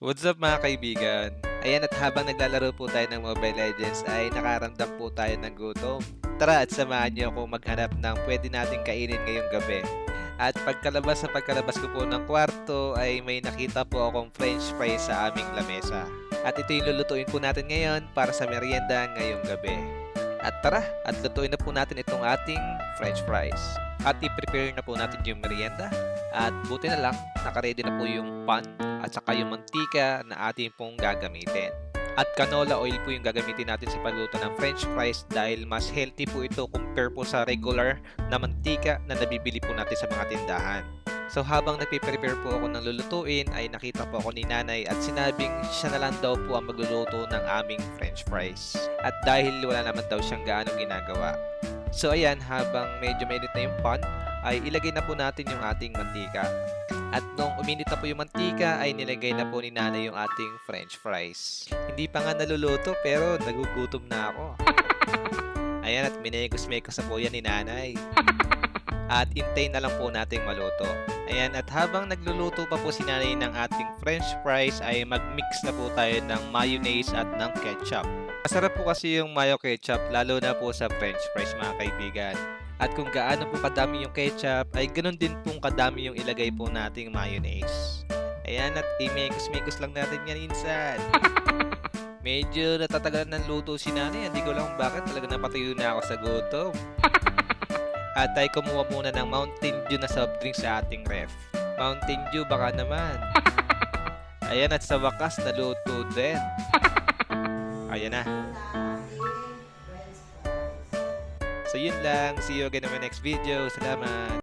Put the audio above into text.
What's up mga kaibigan? Ayan at habang naglalaro po tayo ng Mobile Legends ay nakaramdam po tayo ng gutom. Tara at samahan niyo ako maghanap ng pwede nating kainin ngayong gabi. At pagkalabas ko po ng kwarto ay may nakita po akong french fries sa aming lamesa. At ito yung lulutuin po natin ngayon para sa merienda ngayong gabi. At tara, at lutuin na po natin itong ating french fries. At i-prepare na po natin yung merienda. At buti na lang, nakaredy na po yung pan at saka yung mantika na ating pong gagamitin. At canola oil po yung gagamitin natin sa pagluto ng french fries dahil mas healthy po ito compare po sa regular na mantika na nabibili po natin sa mga tindahan. So habang nagpe-prepare po ako ng lulutuin ay nakita po ako ni nanay at sinabing siya na lang daw po ang magluluto ng aming french fries. At dahil wala naman daw siyang gaano ginagawa. So ayan, habang medyo mainit na yung pan, ay ilagay na po natin yung ating mantika. At nung uminit na po yung mantika, ay nilagay na po ni nanay yung ating french fries. Hindi pa nga naluluto pero nagugutom na ako. Ayan, at minegos-megos na po yan ni nanay. At hintayin na lang po nating maluto. Ayan, at habang nagluluto pa po si nanay ng ating french fries ay mag-mix na po tayo ng mayonnaise at ng ketchup. Masarap po kasi yung mayo ketchup lalo na po sa french fries mga kaibigan. At kung gaano po kadami yung ketchup ay ganoon din pong kadami yung ilagay po nating mayonnaise. Ayan, at imekos-mekos lang natin yan insan. Medyo natatagalan ng luto si nanay. Hindi ko lang kung bakit talaga napatayo na ako sa gutom. At ay kumuha muna ng Mountain Dew na soft drink sa ating ref. Mountain Dew baka naman. Ayan, at sa wakas naluto din. Ayan na. So yun lang. See you again in my next video. Salamat.